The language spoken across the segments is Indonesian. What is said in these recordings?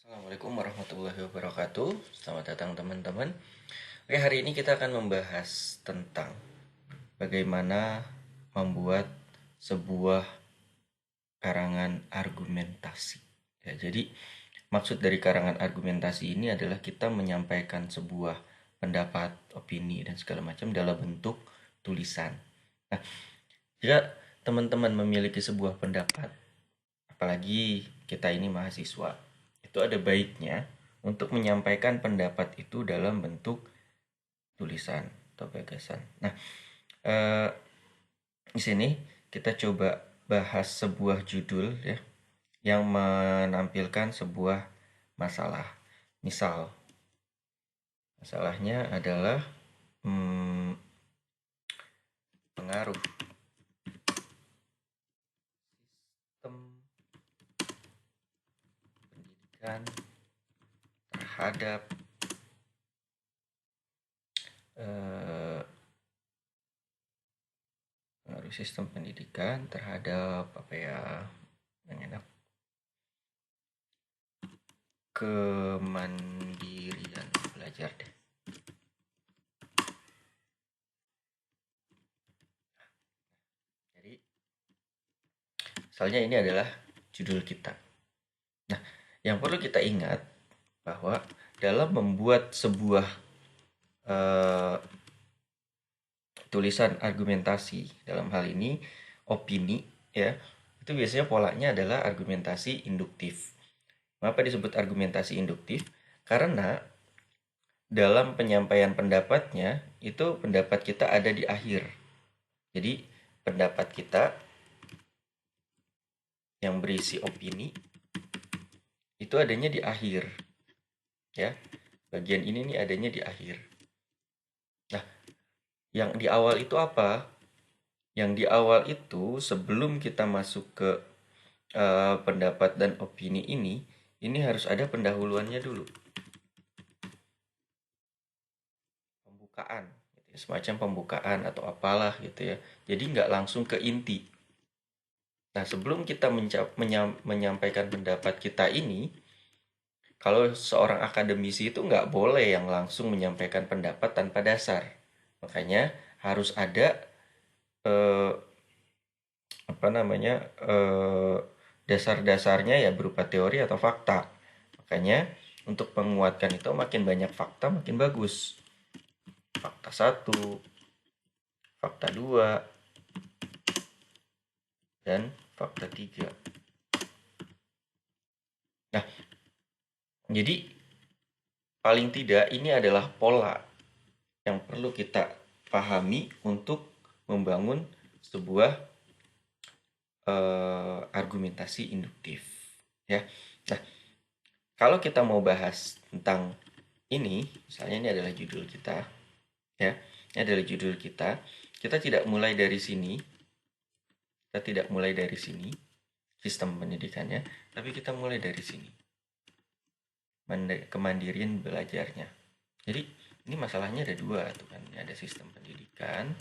Assalamualaikum warahmatullahi wabarakatuh. Selamat datang teman-teman. Oke, hari ini kita akan membahas tentang bagaimana membuat sebuah karangan argumentasi. Ya, jadi maksud dari karangan argumentasi ini adalah kita menyampaikan sebuah pendapat, opini, dan segala macam dalam bentuk tulisan. Nah, jika teman-teman memiliki sebuah pendapat, apalagi kita ini mahasiswa, itu ada baiknya untuk menyampaikan pendapat itu dalam bentuk tulisan atau gagasan. Nah, eh, di sini kita coba bahas sebuah judul ya yang menampilkan sebuah masalah. Misal, masalahnya adalah pengaruh sistem pendidikan terhadap eh, pengaruh sistem pendidikan terhadap apa ya yang enak, kemandirian belajar deh. Jadi misalnya ini adalah judul kita. Nah, yang perlu kita ingat bahwa dalam membuat sebuah eh, tulisan argumentasi, dalam hal ini opini ya, itu biasanya polanya adalah argumentasi induktif. Mengapa disebut argumentasi induktif? Karena dalam penyampaian pendapatnya itu pendapat kita ada di akhir. Jadi pendapat kita yang berisi opini itu adanya di akhir ya. Bagian ini nih adanya di akhir. Nah, yang di awal itu apa? Yang di awal itu sebelum kita masuk ke pendapat dan opini ini harus ada pendahuluannya dulu. Pembukaan gitu ya, semacam pembukaan atau apalah gitu ya. Jadi nggak langsung ke inti. Nah, sebelum kita menyampaikan pendapat kita ini, kalau seorang akademisi itu nggak boleh yang langsung menyampaikan pendapat tanpa dasar. Makanya harus ada eh, apa namanya dasar-dasarnya ya berupa teori atau fakta. Makanya untuk menguatkan itu makin banyak fakta makin bagus. Fakta satu, fakta 2, dan fakta 3. Nah, jadi paling tidak ini adalah pola yang perlu kita pahami untuk membangun sebuah argumentasi induktif ya. Nah, kalau kita mau bahas tentang ini, misalnya ini adalah judul kita ya. Ini adalah judul kita. Kita tidak mulai dari sini. Kita tidak mulai dari sini sistem pendidikannya, tapi kita mulai dari sini. Kemandirian belajarnya. Jadi, ini masalahnya ada dua tuh kan. Ada sistem pendidikan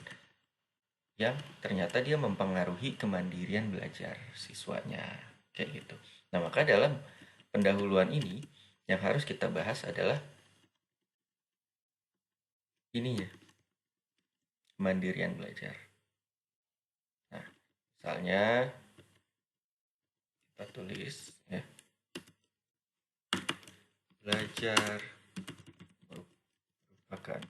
yang ternyata dia mempengaruhi kemandirian belajar siswanya kayak gitu. Nah, maka dalam pendahuluan ini yang harus kita bahas adalah ininya, kemandirian belajar. Nah, misalnya kita tulis ya, belajar merupakan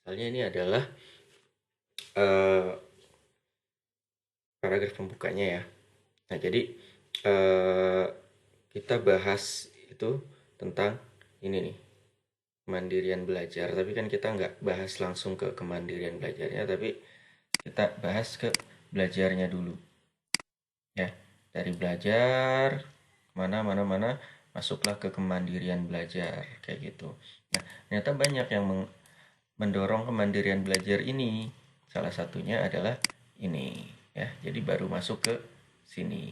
Misalnya ini adalah eh, paragraf pembukanya ya. Nah, jadi eh, kita bahas itu tentang ini nih, kemandirian belajar. Tapi kan kita nggak bahas langsung ke kemandirian belajarnya, tapi kita bahas ke belajarnya dulu. Ya, dari belajar mana mana mana masuklah ke kemandirian belajar kayak gitu. Nah, ternyata banyak yang mendorong kemandirian belajar ini. Salah satunya adalah ini ya. Jadi baru masuk ke sini.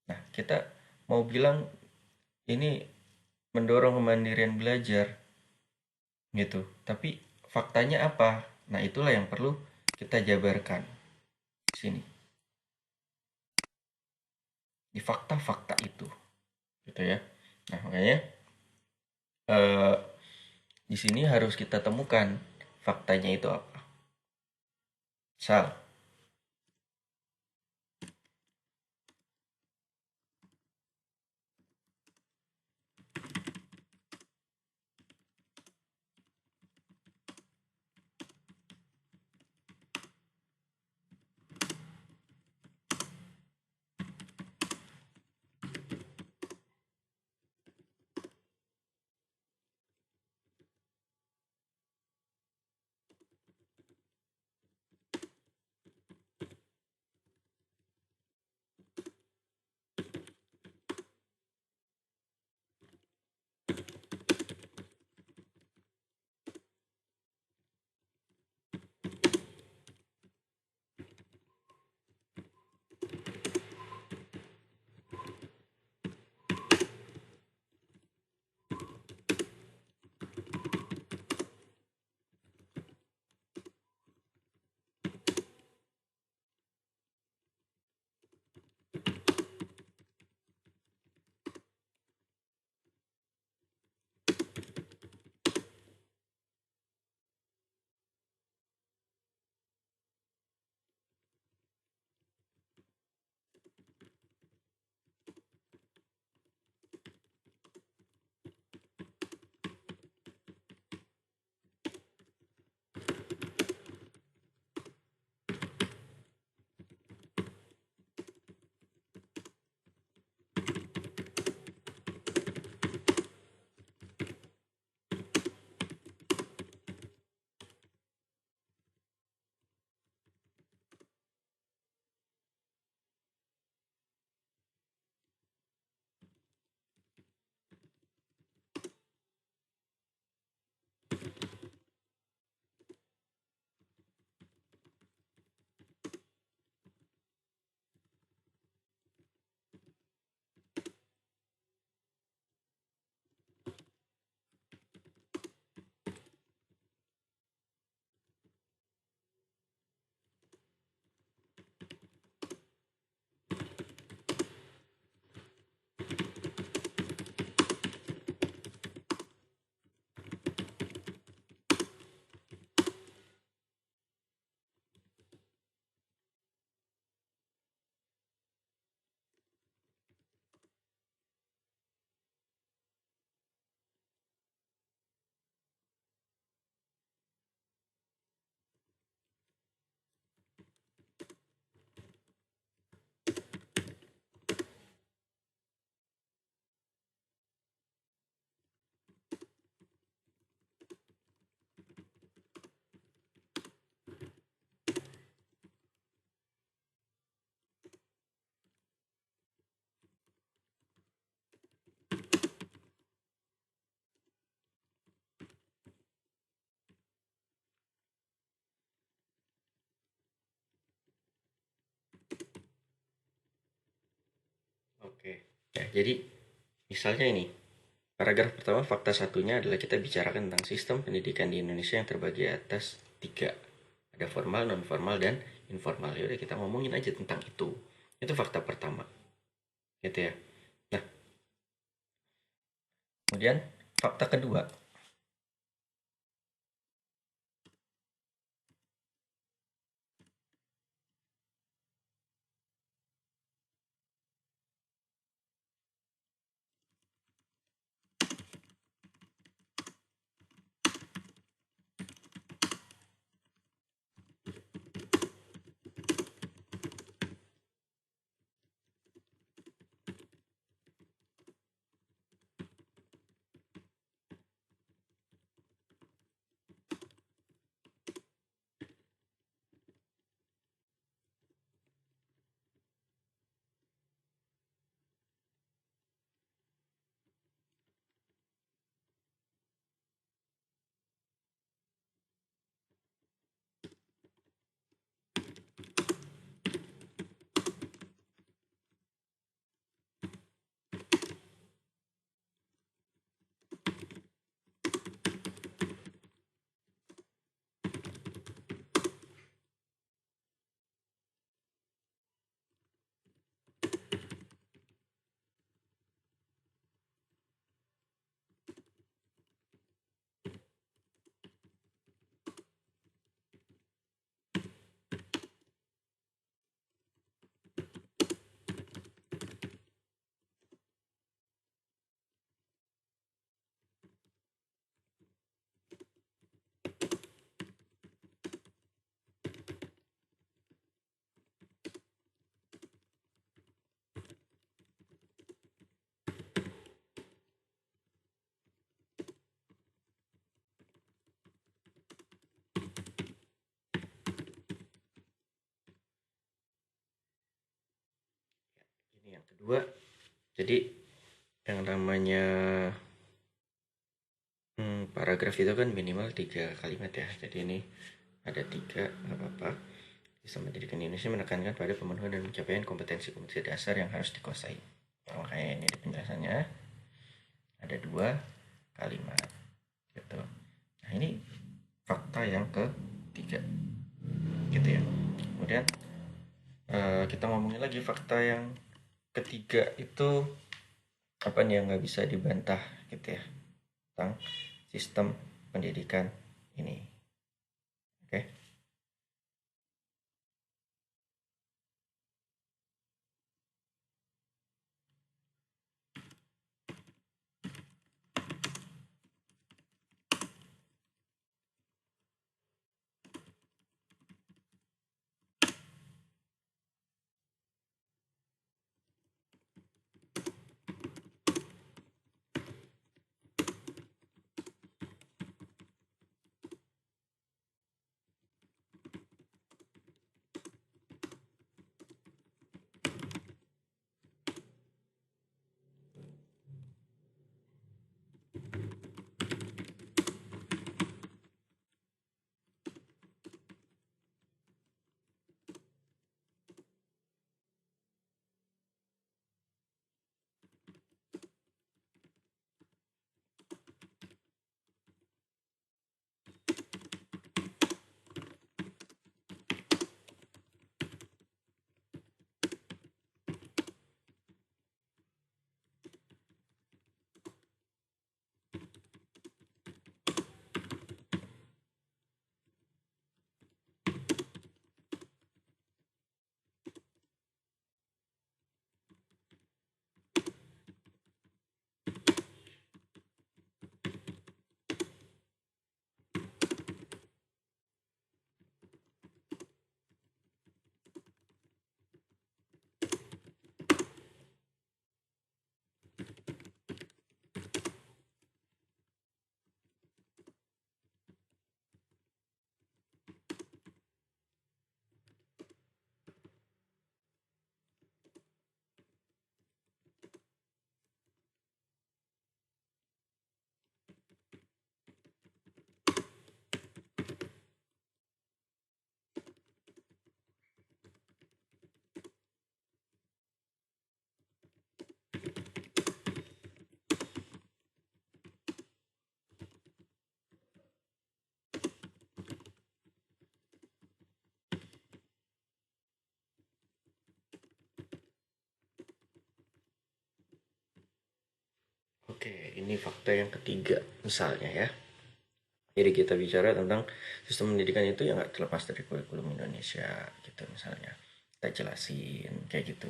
Nah, kita mau bilang ini mendorong kemandirian belajar gitu. Tapi faktanya apa? Nah, itulah yang perlu kita jabarkan di sini. Di fakta-fakta itu gitu ya. Nah, makanya eh, di sini harus kita temukan faktanya itu apa. Sal. Oke. Ya, jadi misalnya ini, paragraf pertama fakta satunya adalah kita bicarakan tentang sistem pendidikan di Indonesia yang terbagi atas tiga. Ada formal, non formal, dan informal. Yaudah kita ngomongin aja tentang itu. Itu fakta pertama. Gitu ya. Nah, kemudian fakta kedua. 2. Jadi yang namanya paragraf itu kan minimal 3 kalimat ya. Jadi ini ada 3, nggak apa-apa. Sistem pendidikan Indonesia menekankan pada pemenuhan dan pencapaian kompetensi-kompetensi dasar yang harus dikuasai. Nah, makanya ini di penjelasannya ada 2 kalimat gitu. Nah, ini fakta yang ketiga gitu ya. Kemudian kita ngomongin lagi fakta yang ketiga itu apa nih yang nggak bisa dibantah gitu ya tentang sistem pendidikan ini. Oke. Oke, ini fakta yang ketiga misalnya ya. Jadi kita bicara tentang sistem pendidikan itu ya nggak terlepas dari kurikulum Indonesia gitu misalnya. Kita jelasin kayak gitu.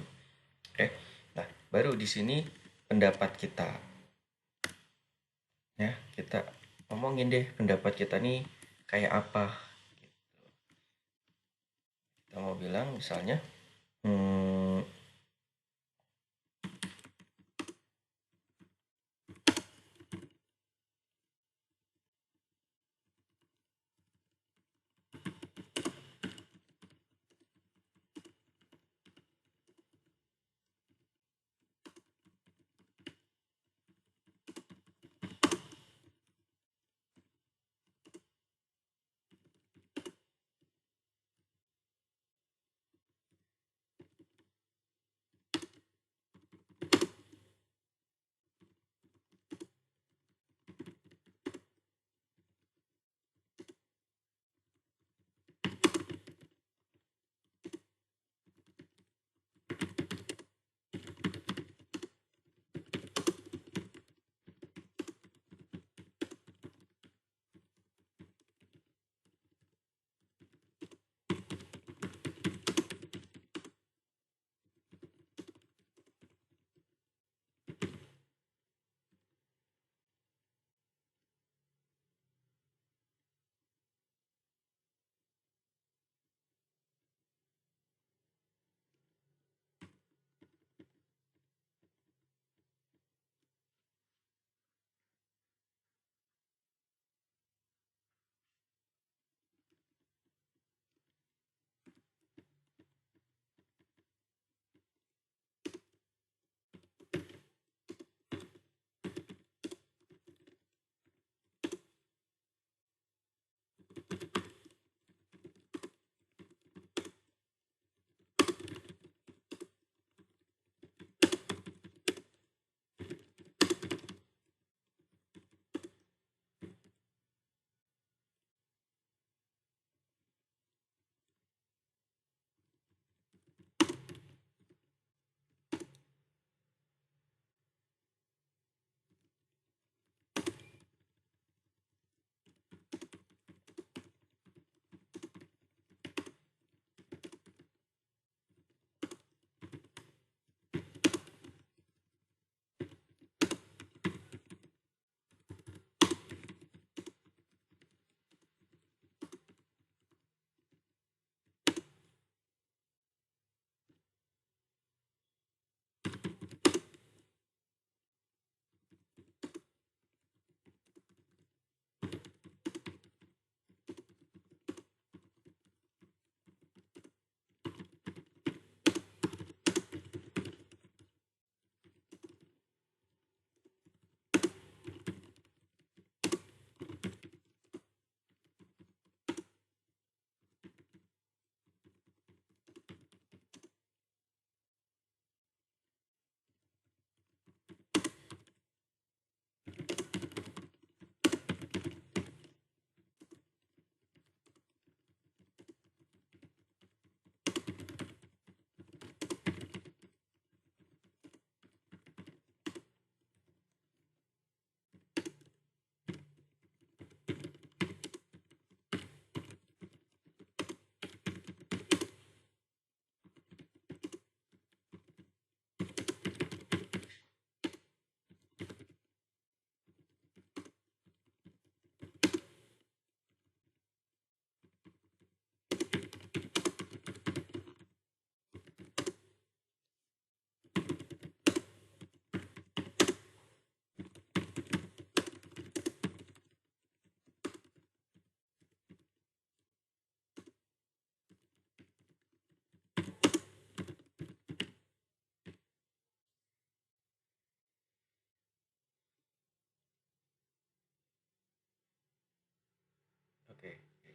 Oke. Nah, baru di sini pendapat kita ya. Kita ngomongin deh pendapat kita nih kayak apa. Kita mau bilang misalnya hmm,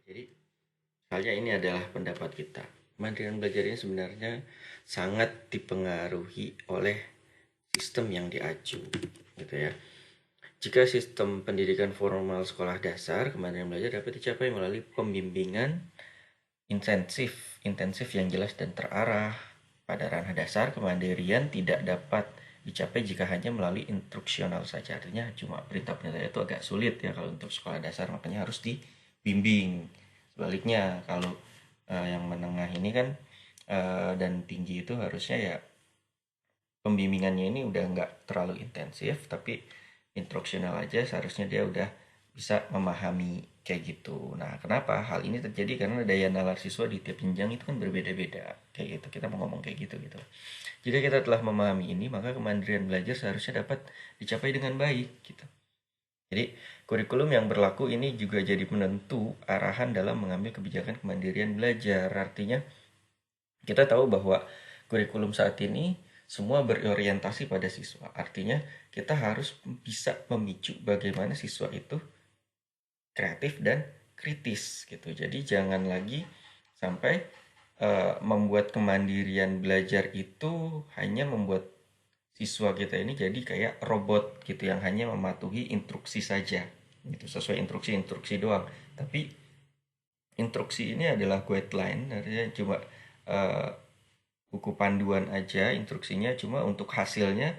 Jadi misalnya ini adalah pendapat kita. Kemandirian belajar ini sebenarnya sangat dipengaruhi oleh sistem yang diacu, gitu ya. Jika sistem pendidikan formal sekolah dasar, kemandirian belajar dapat dicapai melalui pembimbingan intensif yang jelas dan terarah. Pada ranah dasar, kemandirian tidak dapat dicapai jika hanya melalui instruksional saja. Artinya cuma perintah-perintah itu agak sulit ya kalau untuk sekolah dasar, makanya harus dibimbing. Sebaliknya kalau yang menengah ini kan dan tinggi itu harusnya ya pembimbingannya ini udah nggak terlalu intensif, tapi instruksional aja, seharusnya dia udah bisa memahami kayak gitu. Nah, kenapa hal ini terjadi? Karena daya nalar siswa di tiap jenjang itu kan berbeda-beda. Kayak gitu, kita mau ngomong kayak gitu gitu. Jika kita telah memahami ini, maka kemandirian belajar seharusnya dapat dicapai dengan baik gitu. Jadi, kurikulum yang berlaku ini juga jadi penentu arahan dalam mengambil kebijakan kemandirian belajar. Artinya, kita tahu bahwa kurikulum saat ini semua berorientasi pada siswa. Artinya kita harus bisa memicu bagaimana siswa itu kreatif dan kritis gitu. Jadi jangan lagi sampai membuat kemandirian belajar itu hanya membuat siswa kita ini jadi kayak robot gitu yang hanya mematuhi instruksi saja gitu, sesuai instruksi doang. Tapi instruksi ini adalah guideline, artinya cuma uh, buku panduan aja, instruksinya, cuma untuk hasilnya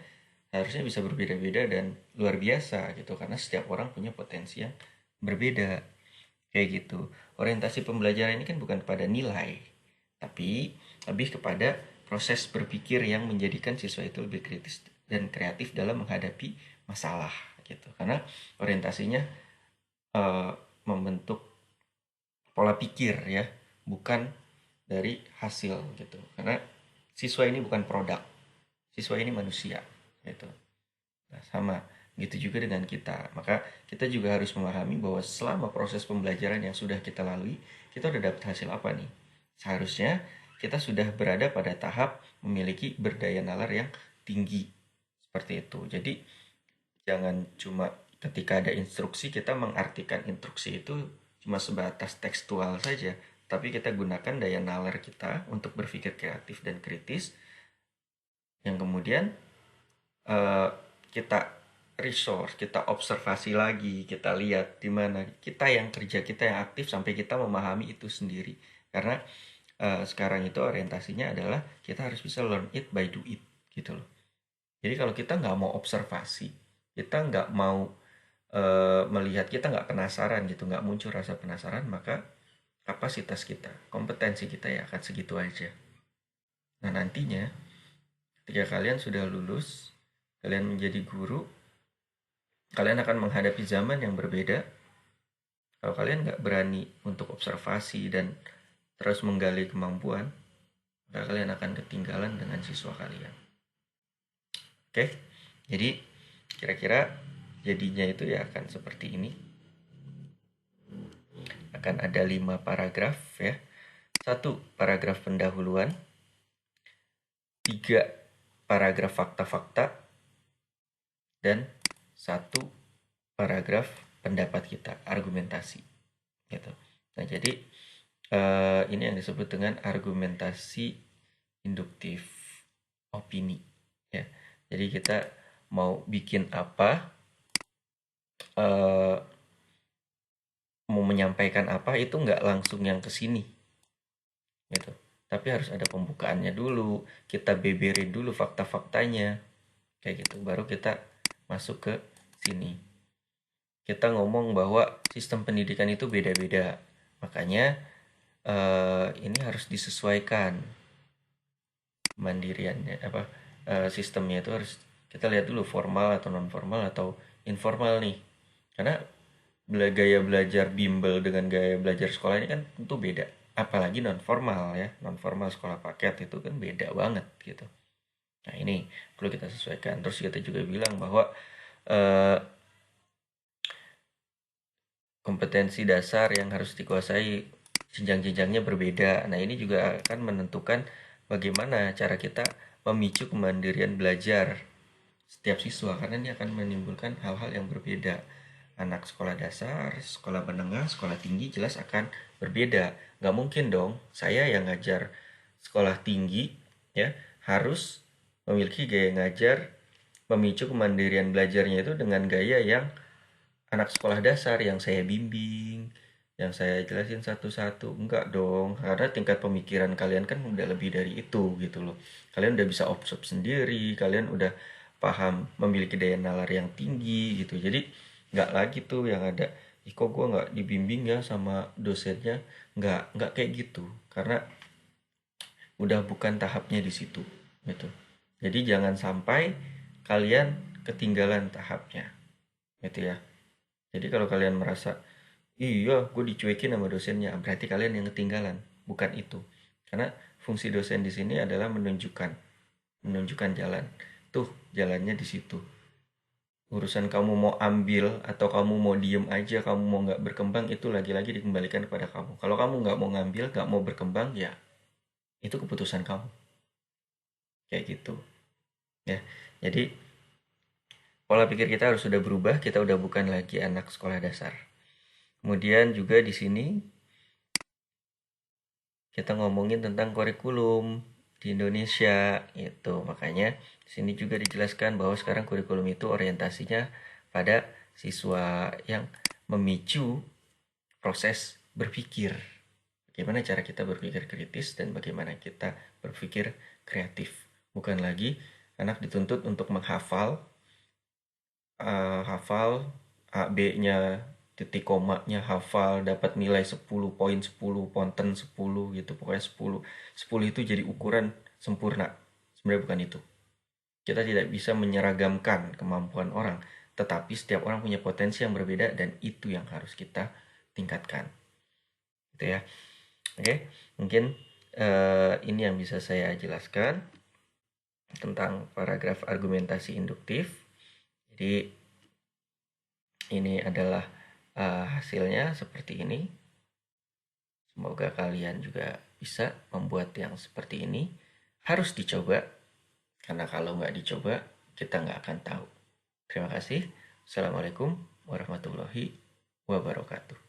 harusnya bisa berbeda-beda dan luar biasa gitu, karena setiap orang punya potensi yang berbeda kayak gitu. Orientasi pembelajaran ini kan bukan pada nilai, tapi lebih kepada proses berpikir yang menjadikan siswa itu lebih kritis dan kreatif dalam menghadapi masalah gitu, karena orientasinya membentuk pola pikir ya, bukan dari hasil gitu, karena siswa ini bukan produk, siswa ini manusia gitu. Nah, sama gitu juga dengan kita. Maka kita juga harus memahami bahwa selama proses pembelajaran yang sudah kita lalui, kita udah dapat hasil apa nih? Seharusnya kita sudah berada pada tahap memiliki berdaya nalar yang tinggi. Seperti itu. Jadi jangan cuma ketika ada instruksi kita mengartikan instruksi itu cuma sebatas tekstual saja, tapi kita gunakan daya nalar kita untuk berpikir kreatif dan kritis, yang kemudian kita resource, kita observasi lagi, kita lihat di mana kita yang kerja, kita yang aktif sampai kita memahami itu sendiri. Karena sekarang itu orientasinya adalah kita harus bisa learn it by do it gitu loh. Jadi kalau kita nggak mau observasi, kita nggak mau melihat, kita nggak penasaran gitu, nggak muncul rasa penasaran, maka kapasitas kita, kompetensi kita ya akan segitu aja. Nah nantinya ketika kalian sudah lulus, kalian menjadi guru, kalian akan menghadapi zaman yang berbeda. Kalau kalian nggak berani untuk observasi dan terus menggali kemampuan, maka kalian akan ketinggalan dengan siswa kalian. Oke, jadi kira-kira jadinya itu ya akan seperti ini. Akan ada 5 paragraf ya. 1 paragraf pendahuluan, 3 paragraf fakta-fakta, dan 1 paragraf pendapat kita, argumentasi gitu. Nah, jadi ini yang disebut dengan argumentasi induktif opini ya. Jadi kita mau bikin apa, mau menyampaikan apa, itu nggak langsung yang kesini gitu, tapi harus ada pembukaannya dulu, kita beberin dulu fakta-faktanya kayak gitu, baru kita masuk ke sini. Kita ngomong bahwa sistem pendidikan itu beda-beda, makanya ini harus disesuaikan mandiriannya apa, sistemnya itu harus kita lihat dulu formal atau non formal atau informal nih, karena gaya belajar bimbel dengan gaya belajar sekolah ini kan tentu beda, apalagi non formal ya, non formal sekolah paket itu kan beda banget gitu. Nah ini perlu kita sesuaikan. Terus kita juga bilang bahwa kompetensi dasar yang harus dikuasai jenjang-jenjangnya berbeda. Nah ini juga akan menentukan bagaimana cara kita memicu kemandirian belajar setiap siswa, karena ini akan menimbulkan hal-hal yang berbeda. anak sekolah dasar, sekolah menengah, sekolah tinggi jelas akan berbeda. Nggak mungkin dong saya yang ngajar sekolah tinggi ya harus memiliki gaya ngajar memicu kemandirian belajarnya itu dengan gaya yang anak sekolah dasar yang saya bimbing, yang saya jelasin satu-satu. Enggak dong, karena tingkat pemikiran kalian kan udah lebih dari itu gitu loh. Kalian udah bisa observe sendiri, kalian udah paham memiliki daya nalar yang tinggi gitu. Jadi nggak lagi tuh yang ada, ih kok gue nggak dibimbing ya sama dosennya. Nggak kayak gitu. Karena udah bukan tahapnya di situ gitu. Jadi jangan sampai kalian ketinggalan tahapnya gitu ya. Jadi kalau kalian merasa, iya gue dicuekin sama dosennya, berarti kalian yang ketinggalan, bukan itu. Karena fungsi dosen di sini adalah menunjukkan jalan. Tuh jalannya di situ. Urusan kamu mau ambil atau kamu mau diem aja, kamu mau nggak berkembang, itu lagi-lagi dikembalikan kepada kamu. Kalau kamu nggak mau ngambil, nggak mau berkembang, ya itu keputusan kamu. Kayak gitu. Ya, jadi pola pikir kita harus sudah berubah, kita udah bukan lagi anak sekolah dasar. Kemudian juga di sini kita ngomongin tentang kurikulum di Indonesia itu. Makanya di sini juga dijelaskan bahwa sekarang kurikulum itu orientasinya pada siswa yang memicu proses berpikir. Bagaimana cara kita berpikir kritis dan bagaimana kita berpikir kreatif. Bukan lagi anak dituntut untuk menghafal hafal A B-nya, titik komanya hafal, dapat nilai 10 poin 10, ponten 10 gitu, pokoknya 10. 10 itu jadi ukuran sempurna. Sebenarnya bukan itu. Kita tidak bisa menyeragamkan kemampuan orang, tetapi setiap orang punya potensi yang berbeda dan itu yang harus kita tingkatkan. Gitu ya. Oke, mungkin ini yang bisa saya jelaskan tentang paragraf argumentasi induktif. Jadi ini adalah hasilnya seperti ini. Semoga kalian juga bisa membuat yang seperti ini. Harus dicoba, karena kalau nggak dicoba, kita nggak akan tahu. Terima kasih. Assalamualaikum warahmatullahi wabarakatuh.